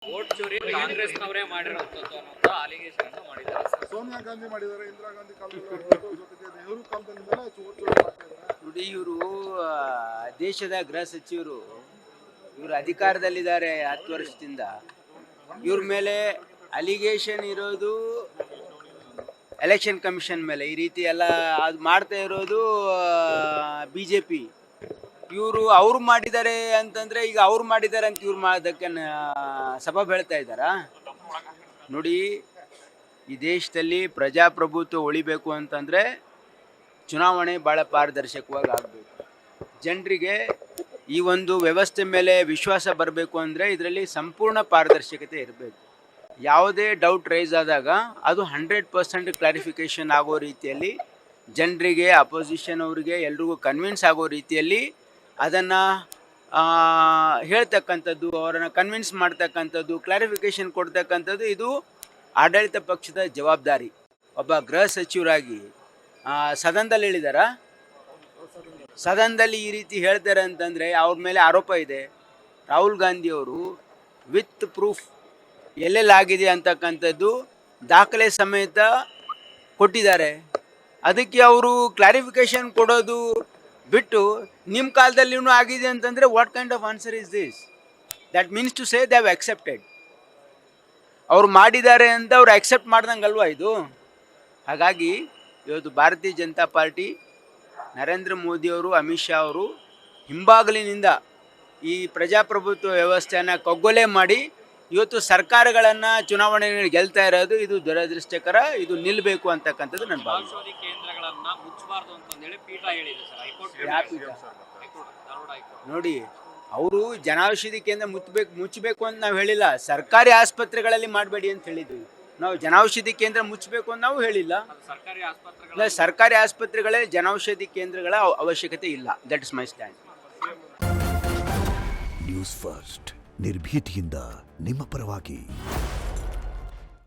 Vote ಚೋರಿ ಕಾಂಗ್ರೆಸ್ನವರೇ ಮಾಡಿರುವಂತದ್ದು ಅನ್ನೋ allegation ಅನ್ನು ಮಾಡಿದ್ದಾರೆ ಸರ್. ಸೋನಿಯಾ ಗಾಂಧಿ ಮಾಡಿದ್ದಾರೆ, ಇಂದಿರಾ ಗಾಂಧಿ ಕಾಲದಲ್ಲಿ ಜೊತೆಗೆ ನೆಹರು ಕಾಲದಿಂದಲೇ ವೋಟ್ ಚೋರಿ ಮಾಡ್ತಾ ಇದ್ದಾರೆ. ನೋಡಿ, ಇವರು ದೇಶದ ಗೃಹ ಸಚಿವರು, ಇವರು ಅಧಿಕಾರದಲ್ಲಿದ್ದಾರೆ 10 ವರ್ಷದಿಂದ. ಇವ್ರ ಮೇಲೆ ಅಲಿಗೇಷನ್ ಇರೋದು ಎಲೆಕ್ಷನ್ ಕಮಿಷನ್ ಮೇಲೆ. ಈ ರೀತಿ ಎಲ್ಲ ಅದು ಮಾಡ್ತಾ ಇರೋದು BJP. ಅವ್ರು ಮಾಡಿದ್ದಾರೆ ಅಂತಂದರೆ ಈಗ ಅವ್ರು ಮಾಡಿದ್ದಾರೆ ಅಂತ ಇವ್ರು ಮಾಡೋದಕ್ಕೆ ಸಬಬ್ ಹೇಳ್ತಾ ಇದ್ದಾರಾ? ನೋಡಿ, ಈ ದೇಶದಲ್ಲಿ ಪ್ರಜಾಪ್ರಭುತ್ವ ಉಳಿಬೇಕು ಅಂತಂದರೆ ಚುನಾವಣೆ ಭಾಳ ಪಾರದರ್ಶಕವಾಗಿ ಆಗಬೇಕು. ಜನರಿಗೆ ಈ ಒಂದು ವ್ಯವಸ್ಥೆ ಮೇಲೆ ವಿಶ್ವಾಸ ಬರಬೇಕು ಅಂದರೆ ಇದರಲ್ಲಿ ಸಂಪೂರ್ಣ ಪಾರದರ್ಶಕತೆ ಇರಬೇಕು. ಯಾವುದೇ ಡೌಟ್ ರೈಸ್ ಆದಾಗ ಅದು 100% ಕ್ಲಾರಿಫಿಕೇಷನ್ ಆಗೋ ರೀತಿಯಲ್ಲಿ, ಜನರಿಗೆ, ಅಪೋಸಿಷನ್ ಅವರಿಗೆ ಎಲ್ರಿಗೂ ಕನ್ವಿನ್ಸ್ ಆಗೋ ರೀತಿಯಲ್ಲಿ ಅದನ್ನು ಹೇಳ್ತಕ್ಕಂಥದ್ದು, ಅವರನ್ನು ಕನ್ವಿನ್ಸ್ ಮಾಡ್ತಕ್ಕಂಥದ್ದು, ಕ್ಲಾರಿಫಿಕೇಷನ್ ಕೊಡ್ತಕ್ಕಂಥದ್ದು ಇದು ಆಡಳಿತ ಪಕ್ಷದ ಜವಾಬ್ದಾರಿ. ಒಬ್ಬ ಗೃಹ ಸಚಿವರಾಗಿ ಸದನದಲ್ಲಿ ಹೇಳಿದಾರಾ? ಸದನದಲ್ಲಿ ಈ ರೀತಿ ಹೇಳ್ತಾರೆ ಅಂತಂದರೆ ಅವ್ರ ಮೇಲೆ ಆರೋಪ ಇದೆ. ರಾಹುಲ್ ಗಾಂಧಿಯವರು ವಿತ್ ಪ್ರೂಫ್ ಎಲ್ಲೆಲ್ಲಾಗಿದೆ ಅಂತಕ್ಕಂಥದ್ದು ದಾಖಲೆ ಸಮೇತ ಕೊಟ್ಟಿದ್ದಾರೆ. ಅದಕ್ಕೆ ಅವರು ಕ್ಲಾರಿಫಿಕೇಷನ್ ಕೊಡೋದು ಬಿಟ್ಟು ನಿಮ್ಮ ಕಾಲದಲ್ಲಿ ಆಗಿದೆ ಅಂತಂದರೆ what kind of answer is this? That means to say they have accepted. ಅವ್ರು ಮಾಡಿದ್ದಾರೆ ಅಂತ ಅವ್ರು ಅಕ್ಸೆಪ್ಟ್ ಮಾಡ್ದಂಗಲ್ವಾ ಇದು? ಹಾಗಾಗಿ ಇವತ್ತು ಭಾರತೀಯ ಜನತಾ ಪಾರ್ಟಿ, ನರೇಂದ್ರ ಮೋದಿಯವರು, ಅಮಿತ್ ಶಾ ಅವರು ಹಿಂಬಾಗಿಲಿನಿಂದ ಈ ಪ್ರಜಾಪ್ರಭುತ್ವ ವ್ಯವಸ್ಥೆಯನ್ನು ಕಗ್ಗೊಲೆ ಮಾಡಿ ಇವತ್ತು ಸರ್ಕಾರಗಳನ್ನು ಚುನಾವಣೆಯಲ್ಲಿ ಗೆಲ್ತಾ ಇರೋದು ಇದು ದುರದೃಷ್ಟಕರ. ಇದು ನಿಲ್ಲಬೇಕು ಅಂತಕ್ಕಂಥದ್ದು ನನ್ನ ಭಾವನೆ. ಜನೌಷಧಿ ಕೇಂದ್ರಗಳನ್ನ ಮುಚ್ಚಬಾರ್ದು ಅಂತಂದೇಳಿ ಪೀಠ ಹೇಳಿದೆ ಸರ್, ಹೈಕೋರ್ಟ್. ನೋಡಿ, ಅವರು ಜನೌಷಧಿ ಕೇಂದ್ರ ಮುಚ್ಚಬೇಕು ಅಂತ ನಾವು ಹೇಳಿಲ್ಲ. ಸರ್ಕಾರಿ ಆಸ್ಪತ್ರೆಗಳಲ್ಲಿ ಮಾಡಬೇಡಿ ಅಂತ ಹೇಳಿದ್ವಿ ನಾವು. ಜನೌಷಧಿ ಕೇಂದ್ರ ಮುಚ್ಚಬೇಕು ಅಂತ ನಾವು ಹೇಳಿಲ್ಲ. ಸರ್ಕಾರಿ ಆಸ್ಪತ್ರೆಗಳಲ್ಲಿ ಜನೌಷಧಿ ಕೇಂದ್ರಗಳ ಅವಶ್ಯಕತೆ ಇಲ್ಲ. That is my stand. News first, ನಿರ್ಭೀತಿಯಿಂದ ನಿಮ್ಮ ಪರವಾಗಿ.